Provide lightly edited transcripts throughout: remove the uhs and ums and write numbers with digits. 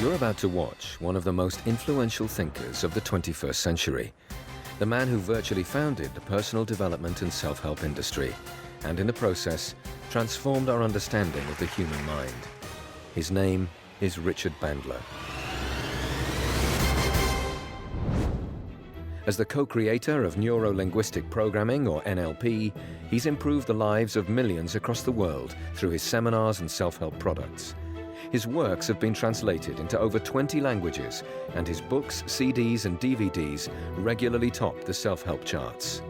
You're about to watch one of the most influential thinkers of the 21st century, the man who virtually founded the personal development and self-help industry, and in the process, transformed our understanding of the human mind. His name is Richard Bandler. As the co-creator of neuro-linguistic programming, or NLP, he's improved the lives of millions across the world through his seminars and self-help products. His works have been translated into over 20 languages, and his books, CDs and DVDs regularly top the self-help charts.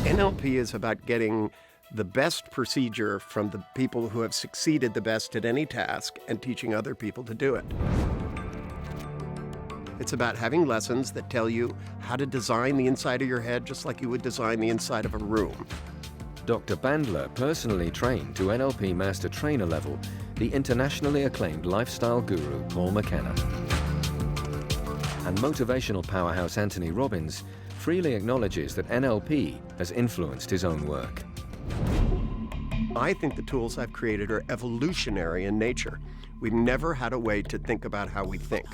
NLP is about getting the best procedure from the people who have succeeded the best at any task and teaching other people to do it. It's about having lessons that tell you how to design the inside of your head just like you would design the inside of a room. Dr. Bandler personally trained to NLP Master Trainer level the internationally acclaimed lifestyle guru Paul McKenna. And motivational powerhouse Anthony Robbins freely acknowledges that NLP has influenced his own work. I think the tools I've created are evolutionary in nature. We've never had a way to think about how we think.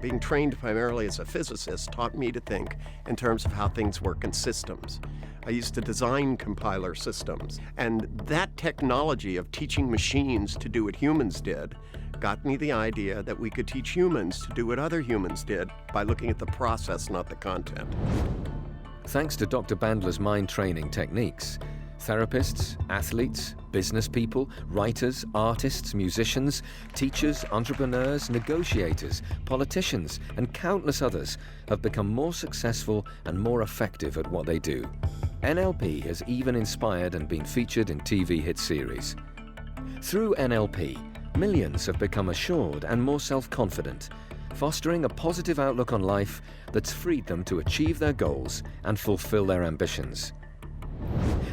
Being trained primarily as a physicist taught me to think in terms of how things work in systems. I used to design compiler systems, and that technology of teaching machines to do what humans did got me the idea that we could teach humans to do what other humans did by looking at the process, not the content. Thanks to Dr. Bandler's mind training techniques, therapists, athletes, business people, writers, artists, musicians, teachers, entrepreneurs, negotiators, politicians, and countless others have become more successful and more effective at what they do. NLP has even inspired and been featured in TV hit series. Through NLP, millions have become assured and more self-confident, fostering a positive outlook on life that's freed them to achieve their goals and fulfill their ambitions.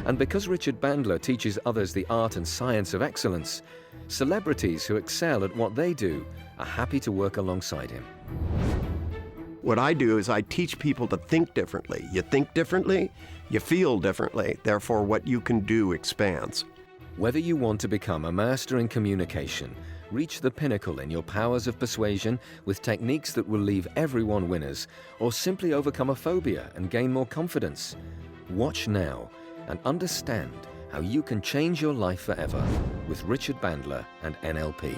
And because Richard Bandler teaches others the art and science of excellence, celebrities who excel at what they do are happy to work alongside him. What I do is I teach people to think differently. You think differently, you feel differently, therefore what you can do expands. Whether you want to become a master in communication, reach the pinnacle in your powers of persuasion with techniques that will leave everyone winners, or simply overcome a phobia and gain more confidence, watch now and understand how you can change your life forever with Richard Bandler and NLP.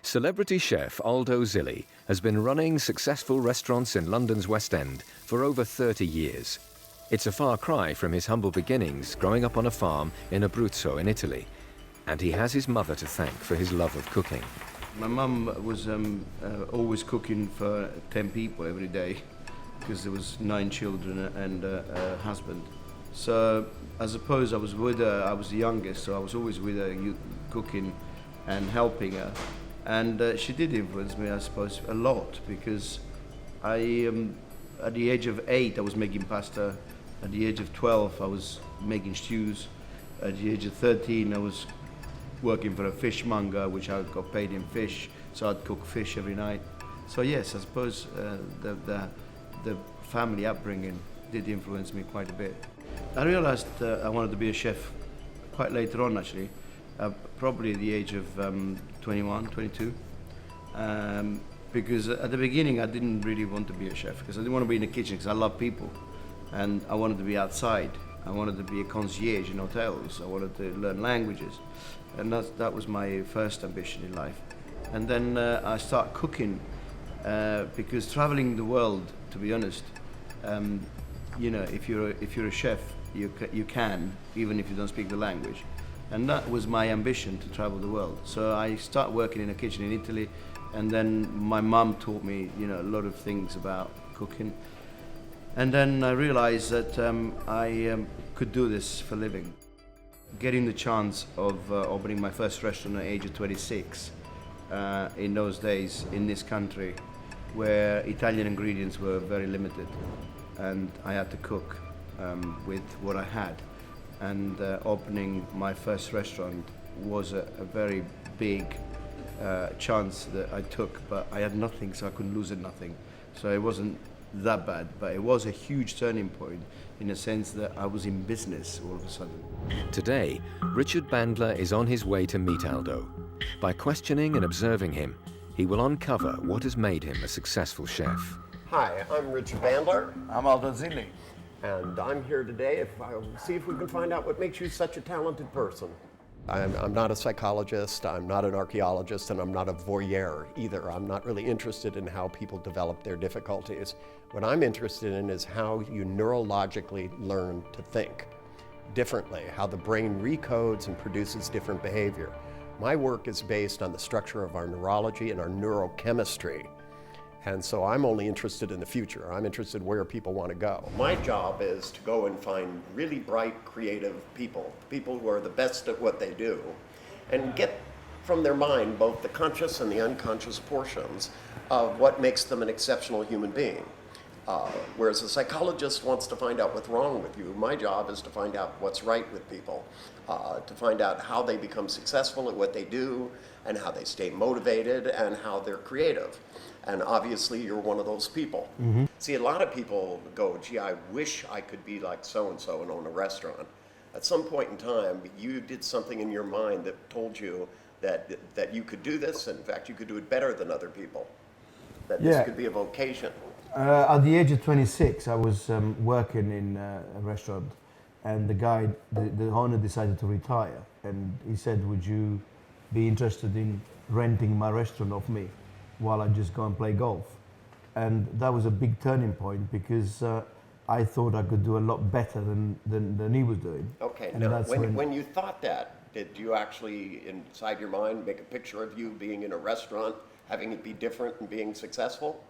Celebrity chef Aldo Zilli has been running successful restaurants in London's West End for over 30 years. It's a far cry from his humble beginnings growing up on a farm in Abruzzo in Italy, and he has his mother to thank for his love of cooking. My mum was always cooking for 10 people every day because there was 9 children and a husband. So I suppose I was with her, I was the youngest, so I was always with her cooking and helping her. And she did influence me, I suppose, a lot because at the age of 8 I was making pasta, at the age of 12 I was making stews, at the age of 13 I was working for a fishmonger, which I got paid in fish, so I'd cook fish every night. So yes, I suppose the family upbringing did influence me quite a bit. I realized I wanted to be a chef quite later on, actually, probably at the age of 21, 22, because at the beginning I didn't really want to be a chef because I didn't want to be in the kitchen because I love people, and I wanted to be outside. I wanted to be a concierge in hotels. I wanted to learn languages. And that was my first ambition in life. And then I started cooking because traveling the world, to be honest, you know, if you're a chef, you can, even if you don't speak the language. And that was my ambition, to travel the world. So I started working in a kitchen in Italy, and then my mum taught me, you know, a lot of things about cooking. And then I realized that I could do this for a living. Getting the chance of opening my first restaurant at the age of 26 in those days in this country where Italian ingredients were very limited and I had to cook with what I had. And opening my first restaurant was a very big chance that I took, but I had nothing, so I couldn't lose at nothing. So it wasn't that bad, but it was a huge turning point in a sense that I was in business all of a sudden. Today, Richard Bandler is on his way to meet Aldo. By questioning and observing him, he will uncover what has made him a successful chef. Hi, I'm Richard Bandler, I'm Aldo Zilli. and I'm here today see if we can find out what makes you such a talented person. I'm not a psychologist, I'm not an archaeologist, and I'm not a voyeur either. I'm not really interested in how people develop their difficulties. What I'm interested in is how you neurologically learn to think differently, how the brain recodes and produces different behavior. My work is based on the structure of our neurology and our neurochemistry. And so I'm only interested in the future. I'm interested where people want to go. My job is to go and find really bright, creative people who are the best at what they do, and get from their mind both the conscious and the unconscious portions of what makes them an exceptional human being. Whereas a psychologist wants to find out what's wrong with you, my job is to find out what's right with people, to find out how they become successful at what they do, and how they stay motivated, and how they're creative. And obviously you're one of those people. Mm-hmm. See, a lot of people go, gee, I wish I could be like so-and-so and own a restaurant. At some point in time, you did something in your mind that told you that you could do this, and in fact you could do it better than other people, that this could be a vocation. At the age of 26, I was working in a restaurant, and the owner decided to retire, and he said, would you be interested in renting my restaurant off me while I just go and play golf? And that was a big turning point, because I thought I could do a lot better than he was doing. Okay, and now when you thought that, did you actually inside your mind make a picture of you being in a restaurant, having it be different and being successful?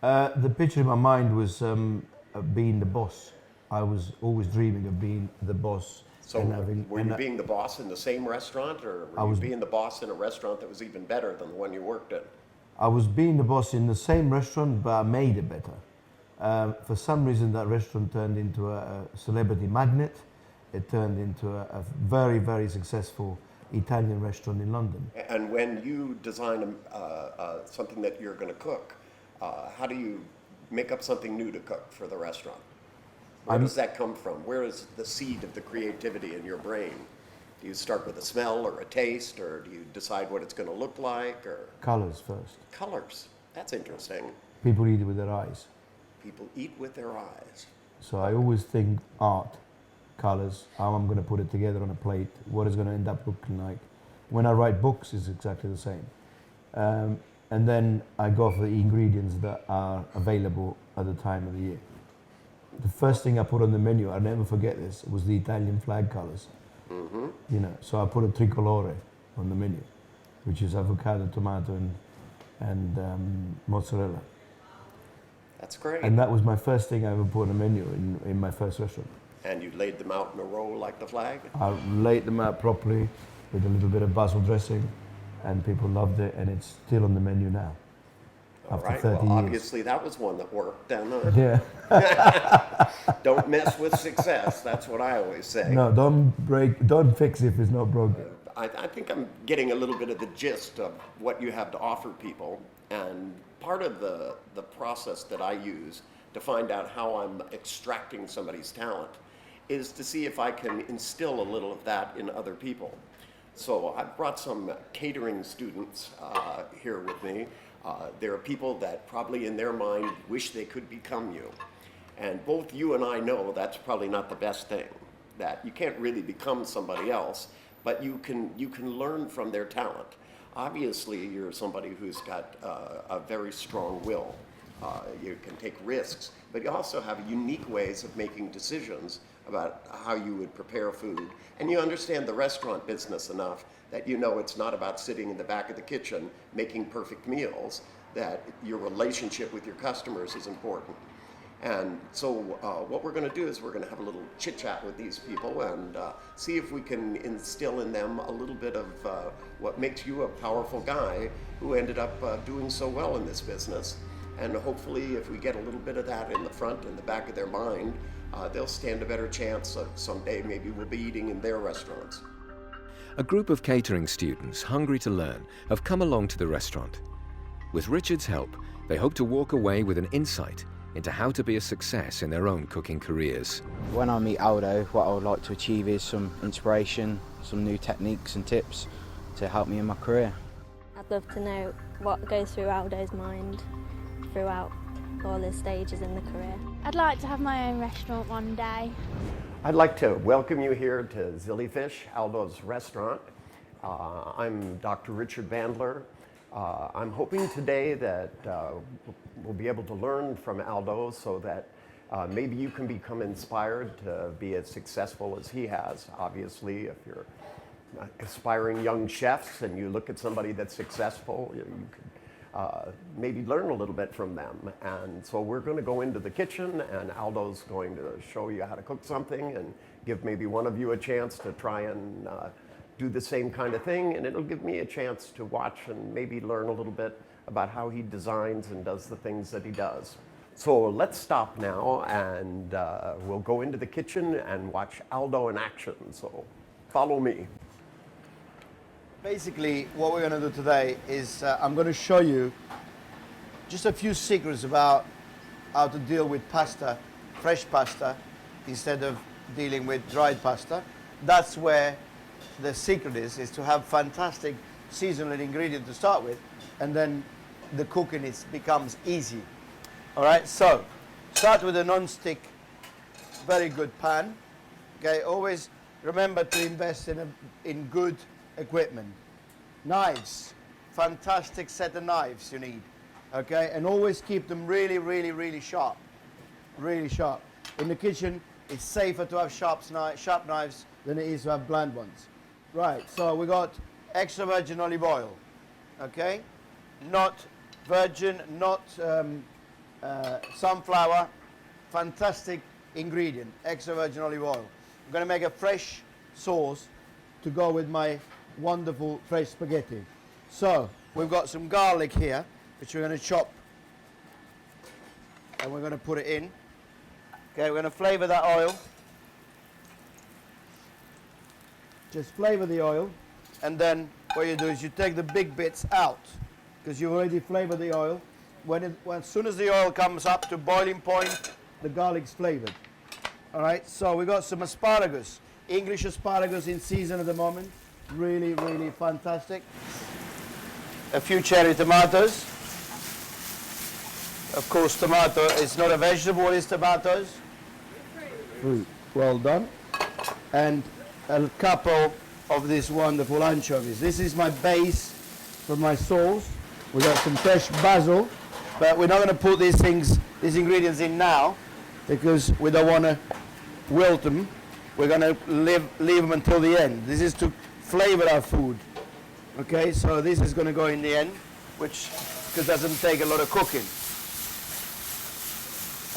The picture in my mind was of being the boss. I was always dreaming of being the boss. So were you being the boss in the same restaurant, or were you being the boss in a restaurant that was even better than the one you worked in? I was being the boss in the same restaurant, but I made it better. For some reason, that restaurant turned into a celebrity magnet. It turned into a very, very successful Italian restaurant in London. And when you design something that you're going to cook, how do you make up something new to cook for the restaurant? Where does that come from? Where is the seed of the creativity in your brain? Do you start with a smell or a taste, or do you decide what it's going to look like? Or Colors first. Colors. That's interesting. People eat it with their eyes. People eat with their eyes. So I always think art, colors, how I'm going to put it together on a plate, what it's going to end up looking like. When I write books, it's exactly the same. And then I go for the ingredients that are available at the time of the year. The first thing I put on the menu, I'll never forget this, was the Italian flag colors. Mm-hmm. You know, so I put a tricolore on the menu, which is avocado, tomato, and mozzarella. That's great. And that was my first thing I ever put on the menu in my first restaurant. And you laid them out in a row like the flag? I laid them out properly with a little bit of basil dressing, and people loved it, and it's still on the menu now. After 30 years. Obviously that was one that worked. Yeah. Don't mess with success. That's what I always say. No, don't fix it if it's not broken. I think I'm getting a little bit of the gist of what you have to offer people, and part of the process that I use to find out how I'm extracting somebody's talent is to see if I can instill a little of that in other people. So I've brought some catering students here with me. There are people that probably in their mind wish they could become you. And both you and I know that's probably not the best thing, that you can't really become somebody else, but you can learn from their talent. Obviously, you're somebody who's got a very strong will. You can take risks, but you also have unique ways of making decisions about how you would prepare food. And you understand the restaurant business enough that you know it's not about sitting in the back of the kitchen making perfect meals, that your relationship with your customers is important. And so what we're going to do is we're going to have a little chit-chat with these people and see if we can instill in them a little bit of what makes you a powerful guy who ended up doing so well in this business. And hopefully if we get a little bit of that in the front and the back of their mind, they'll stand a better chance of someday maybe we'll be eating in their restaurants. A group of catering students hungry to learn have come along to the restaurant. With Richard's help, they hope to walk away with an insight into how to be a success in their own cooking careers. When I meet Aldo, what I would like to achieve is some inspiration, some new techniques and tips to help me in my career. I'd love to know what goes through Aldo's mind throughout all his stages in the career. I'd like to have my own restaurant one day. I'd like to welcome you here to Zilli Fish, Aldo's restaurant. I'm Dr. Richard Bandler. I'm hoping today that we'll be able to learn from Aldo so that maybe you can become inspired to be as successful as he has. Obviously, if you're aspiring young chefs and you look at somebody that's successful, you can maybe learn a little bit from them. And so we're going to go into the kitchen, and Aldo's going to show you how to cook something and give maybe one of you a chance to try and do the same kind of thing, and it'll give me a chance to watch and maybe learn a little bit about how he designs and does the things that he does. So let's stop now, and we'll go into the kitchen and watch Aldo in action. So follow me. Basically, what we're going to do today is I'm going to show you just a few secrets about how to deal with pasta, fresh pasta, instead of dealing with dried pasta. That's where the secret is to have fantastic seasonal ingredient to start with, and then the cooking becomes easy. All right, so start with a non-stick, very good pan. Okay, always remember to invest in good equipment. Knives, fantastic set of knives you need. Okay, and always keep them really, really, really sharp. Really sharp. In the kitchen, it's safer to have sharp knives than it is to have blunt ones. Right, so we got extra virgin olive oil, okay? Not virgin, not sunflower, fantastic ingredient, extra virgin olive oil. I'm gonna make a fresh sauce to go with my wonderful fresh spaghetti. So, we've got some garlic here, which we're gonna chop, and we're gonna put it in. Okay, we're gonna flavor that oil. Just flavor the oil, and then what you do is you take the big bits out, because you already flavored the oil. As soon as the oil comes up to boiling point, the garlic's flavored. All right, so we got some asparagus, English asparagus in season at the moment, really, really fantastic. A few cherry tomatoes. Of course, tomato is not a vegetable, it's tomatoes. Fruit. Well done. And a couple of these wonderful anchovies. This is my base for my sauce. We got some fresh basil, but we're not going to put these ingredients in now, because we don't want to wilt them. We're going to leave them until the end. This is to flavor our food. Okay, so this is going to go in the end, which doesn't take a lot of cooking.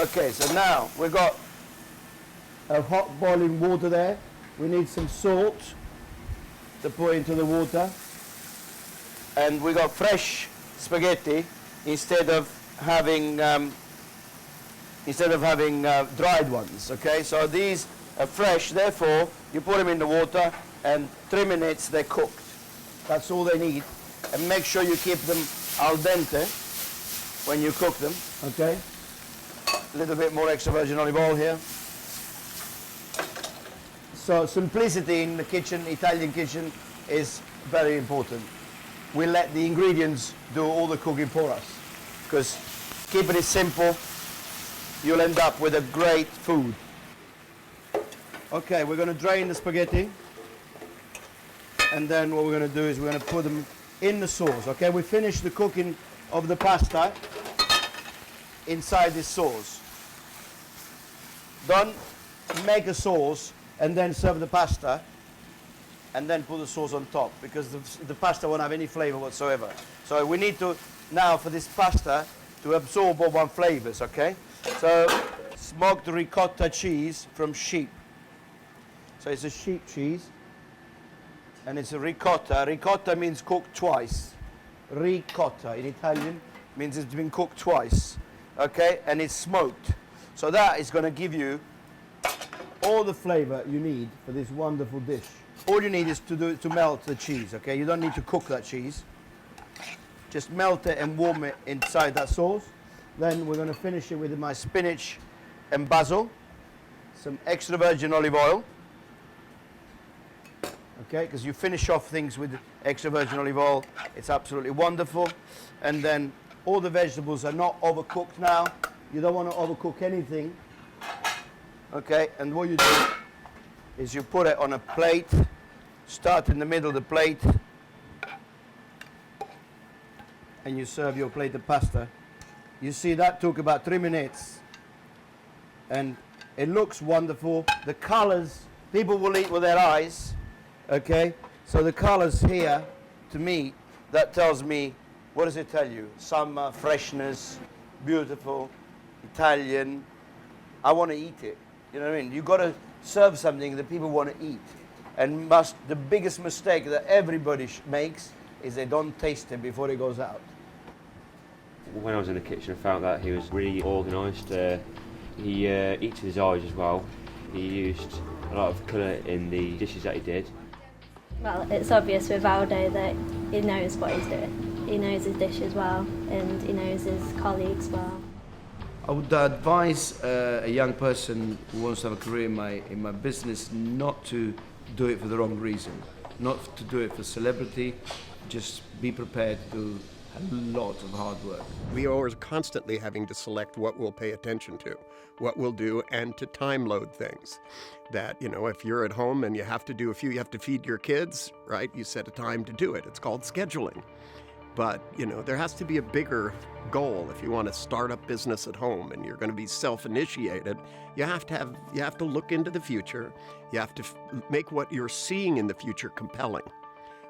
Okay, so now we've got a hot boiling water there. We need some salt to put into the water, and we got fresh spaghetti instead of having dried ones. Okay, so these are fresh. Therefore, you put them in the water, and 3 minutes they're cooked. That's all they need, and make sure you keep them al dente when you cook them. Okay, a little bit more extra virgin olive oil here. So simplicity in the kitchen, Italian kitchen, is very important. We let the ingredients do all the cooking for us, because keeping it simple, you'll end up with a great food. Okay, we're going to drain the spaghetti, and then what we're going to do is we're going to put them in the sauce. Okay, we finished the cooking of the pasta inside this sauce. Don't make a sauce and then serve the pasta, and then put the sauce on top, because the pasta won't have any flavor whatsoever. So we need to, now for this pasta, to absorb all our flavors, okay? So, smoked ricotta cheese from sheep. So it's a sheep cheese, and it's a ricotta. Ricotta means cooked twice. Ricotta in Italian means it's been cooked twice, okay? And it's smoked. So that is going to give you all the flavor you need for this wonderful dish. All you need is to melt the cheese, okay? You don't need to cook that cheese. Just melt it and warm it inside that sauce. Then we're going to finish it with my spinach and basil, some extra virgin olive oil. Okay, because you finish off things with extra virgin olive oil, it's absolutely wonderful. And then all the vegetables are not overcooked now. You don't want to overcook anything. Okay, and what you do is you put it on a plate, start in the middle of the plate, and you serve your plate of pasta. You see that took about 3 minutes, and it looks wonderful. The colors, people will eat with their eyes, okay? So the colors here, to me, that tells me, what does it tell you? Summer, freshness, beautiful, Italian. I want to eat it, you know what I mean? You've got to serve something that people want to eat. And the biggest mistake that everybody makes is they don't taste it before it goes out. When I was in the kitchen, I felt that he was really organised. He eats with his eyes as well. He used a lot of colour in the dishes that he did. Well, it's obvious with Aldo that he knows what he's doing. He knows his dishes well, and he knows his colleagues well. I would advise a young person who wants to have a career in my business not to do it for the wrong reason, not to do it for celebrity. Just be prepared to do a lot of hard work. We are constantly having to select what we'll pay attention to, what we'll do, and to time load things. That, you know, if you're at home and you have to do you have to feed your kids, right? You set a time to do it. It's called scheduling. But, you know, there has to be a bigger goal. If you want to start up business at home and you're going to be self-initiated, you have to look into the future. You have to make what you're seeing in the future compelling,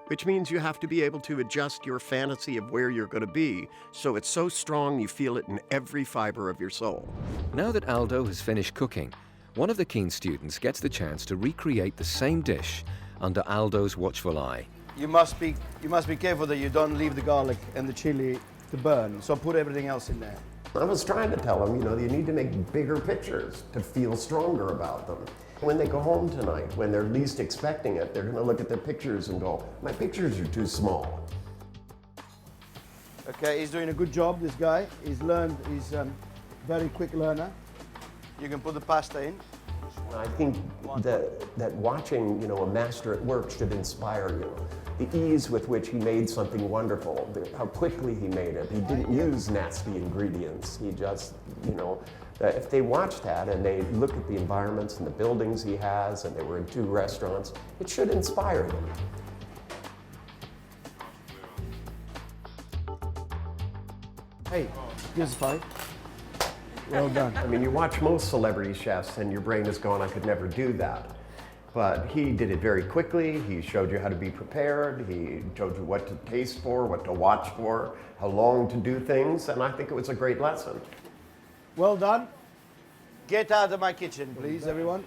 which means you have to be able to adjust your fantasy of where you're going to be so it's so strong you feel it in every fiber of your soul. Now that Aldo has finished cooking, one of the keen students gets the chance to recreate the same dish under Aldo's watchful eye. You must be careful that you don't leave the garlic and the chili to burn, so put everything else in there. I was trying to tell them, you know, you need to make bigger pictures to feel stronger about them. When they go home tonight, when they're least expecting it, they're going to look at their pictures and go, my pictures are too small. Okay, he's doing a good job, this guy. He's a very quick learner. You can put the pasta in. I think that watching, you know, a master at work should inspire you. The ease with which he made something wonderful, how quickly he made it. He didn't use nasty ingredients. He just, you know, if they watch that and they look at the environments and the buildings he has, and they were in 2 restaurants, it should inspire them. Hey, here's 5. Well done. I mean, you watch most celebrity chefs and your brain is going, I could never do that. But he did it very quickly. He showed you how to be prepared. He showed you what to taste for, what to watch for, how long to do things, and I think it was a great lesson. Well done. Get out of my kitchen, please, everyone.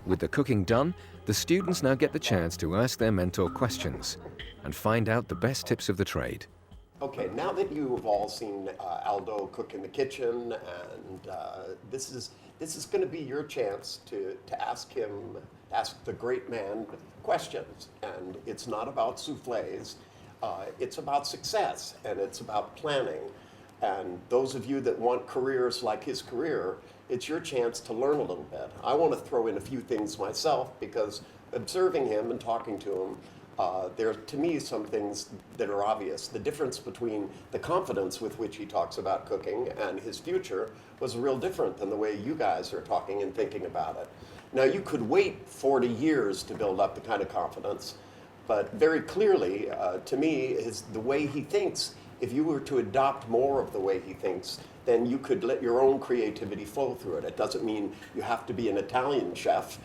With the cooking done, the students now get the chance to ask their mentor questions and find out the best tips of the trade. Okay, now that you have all seen Aldo cook in the kitchen, and this is going to be your chance to ask the great man questions. And it's not about soufflés, it's about success, and it's about planning. And those of you that want careers like his career, it's your chance to learn a little bit. I want to throw in a few things myself, because observing him and talking to him, there are, to me, some things that are obvious. The difference between the confidence with which he talks about cooking and his future was real different than the way you guys are talking and thinking about it. Now, you could wait 40 years to build up the kind of confidence, but very clearly, to me, the way he thinks, if you were to adopt more of the way he thinks, then you could let your own creativity flow through it. It doesn't mean you have to be an Italian chef,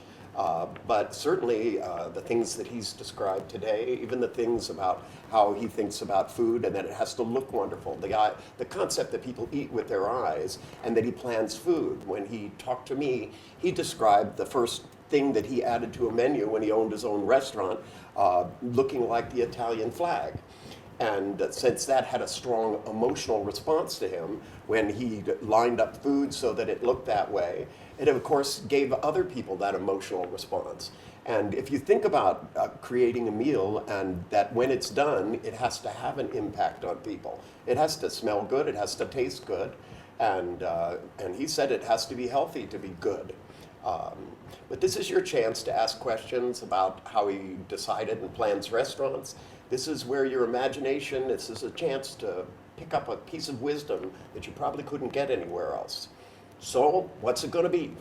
but certainly the things that he's described today, even the things about how he thinks about food and that it has to look wonderful, the concept that people eat with their eyes and that he plans food. When he talked to me, he described the first thing that he added to a menu when he owned his own restaurant, looking like the Italian flag. And since that had a strong emotional response to him when he lined up food so that it looked that way, it of course gave other people that emotional response. And if you think about creating a meal and that when it's done, it has to have an impact on people. It has to smell good, it has to taste good, and he said it has to be healthy to be good. But this is your chance to ask questions about how he decided and plans restaurants. This is where your imagination, this is a chance to pick up a piece of wisdom that you probably couldn't get anywhere else. So, what's it going to be?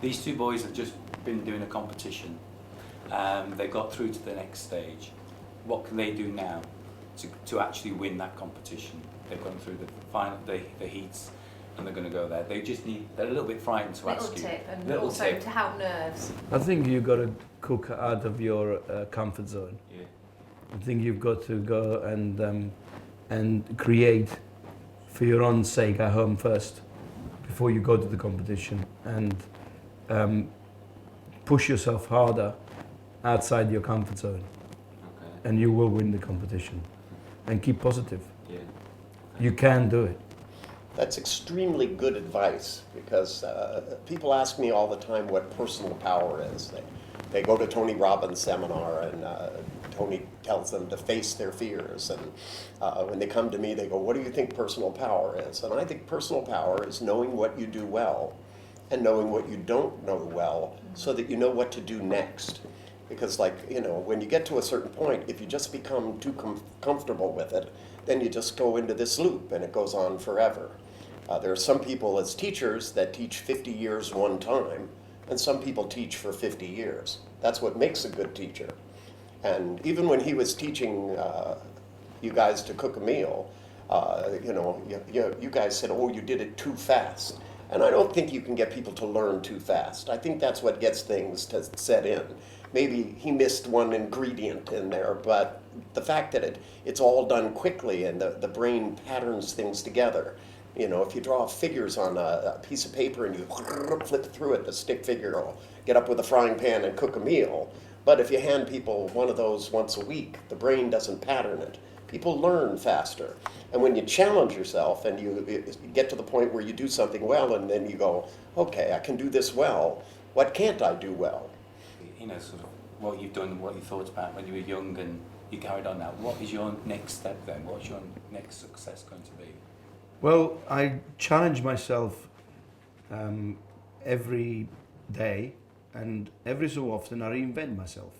These two boys have just been doing a competition. They got through to the next stage. What can they do now to actually win that competition? They've gone through the final, the heats, and they're going to go there. They're a little bit frightened to ask you. Little tip to help nerves. I think you've got to cook out of your comfort zone. Yeah. I think you've got to go and create for your own sake at home first, before you go to the competition, and push yourself harder outside your comfort zone, and you will win the competition. And keep positive. Yeah. You can do it. That's extremely good advice, because people ask me all the time what personal power is. They go to Tony Robbins' seminar, and Tony tells them to face their fears. And when they come to me, they go, what do you think personal power is? And I think personal power is knowing what you do well and knowing what you don't know well, so that you know what to do next. Because, like, you know, when you get to a certain point, if you just become too comfortable with it, then you just go into this loop and it goes on forever. There are some people as teachers that teach 50 years one time, and some people teach for 50 years. That's what makes a good teacher. And even when he was teaching you guys to cook a meal, you know, you guys said, oh, you did it too fast. And I don't think you can get people to learn too fast. I think that's what gets things to set in. Maybe he missed one ingredient in there, but the fact that it's all done quickly and the brain patterns things together. You know, if you draw figures on a piece of paper and you flip through it, the stick figure will get up with a frying pan and cook a meal. But if you hand people one of those once a week, the brain doesn't pattern it. People learn faster. And when you challenge yourself and you get to the point where you do something well, and then you go, okay, I can do this well, what can't I do well? You know, sort of what you've done, what you thought about when you were young, and you carried on now. What is your next step then? What's your next success going to be? Well, I challenge myself every day, and every so often I reinvent myself,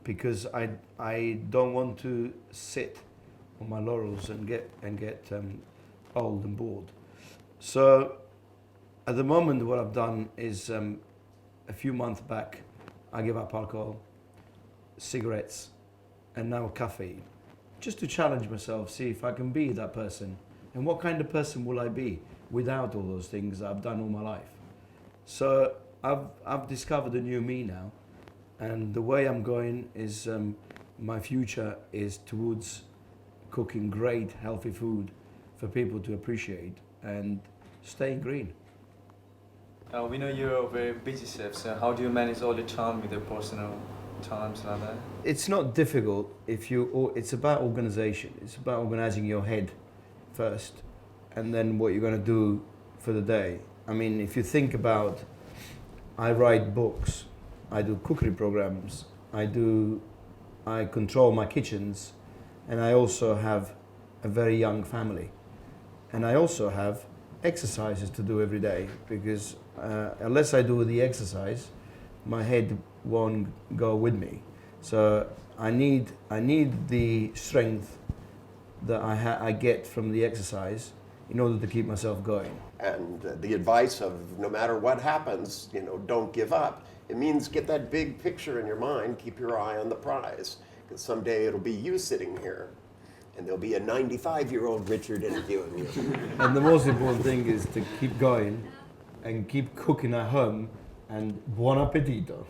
because I don't want to sit on my laurels and get old and bored. So at the moment, what I've done is a few months back, I gave up alcohol, cigarettes, and now caffeine, just to challenge myself, see if I can be that person. And what kind of person will I be without all those things that I've done all my life? So I've discovered a new me now, and the way I'm going is my future is towards cooking great, healthy food for people to appreciate and staying green. We know you're a very busy chef, so how do you manage all the time with your personal times like that? It's not difficult it's about organization. It's about organizing your head first, and then what you're going to do for the day. I mean, if you think about, I write books, I do cookery programs, I control my kitchens, and I also have a very young family. And I also have exercises to do every day, because unless I do the exercise, my head won't go with me. So I need the strength that I get from the exercise in order to keep myself going. And the advice of no matter what happens, you know, don't give up. It means get that big picture in your mind, keep your eye on the prize, because someday it'll be you sitting here, and there'll be a 95-year-old Richard interviewing you. And the most important thing is to keep going and keep cooking at home, and buon appetito.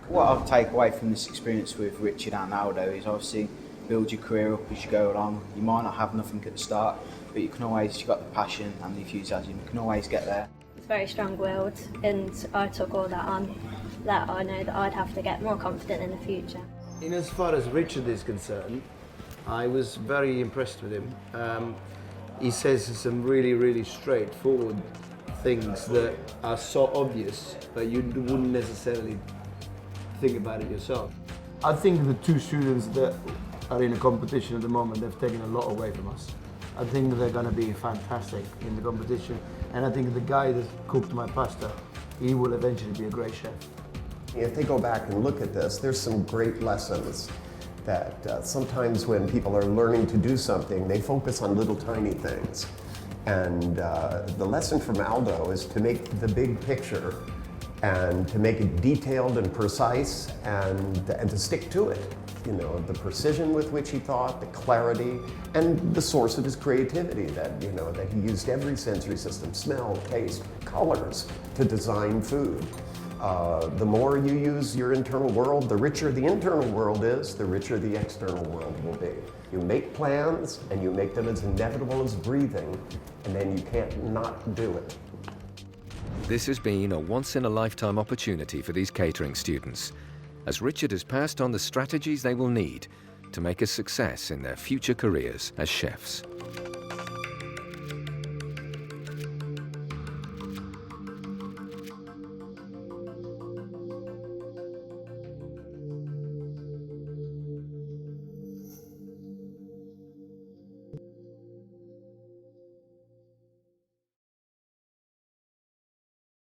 What I'll take away from this experience with Richard and Aldo is obviously build your career up as you go along. You might not have nothing at the start, but you've got the passion and the enthusiasm, you can always get there. It's very strong-willed, and I took all that on, that I know that I'd have to get more confident in the future. In as far as Richard is concerned, I was very impressed with him. he says some really straightforward things that are so obvious, but you wouldn't necessarily think about it yourself. I think the two students that are in a competition at the moment, they've taken a lot away from us. I think they're going to be fantastic in the competition, and I think the guy that cooked my pasta, he will eventually be a great chef. If they go back and look at this, there's some great lessons that sometimes when people are learning to do something, they focus on little tiny things. And the lesson from Aldo is to make the big picture and to make it detailed and precise and to stick to it. You know, the precision with which he thought, the clarity, and the source of his creativity that, you know, that he used every sensory system, smell, taste, colors, to design food. The more you use your internal world, the richer the internal world is, the richer the external world will be. You make plans and you make them as inevitable as breathing, and then you can't not do it. This has been a once-in-a-lifetime opportunity for these catering students, as Richard has passed on the strategies they will need to make a success in their future careers as chefs.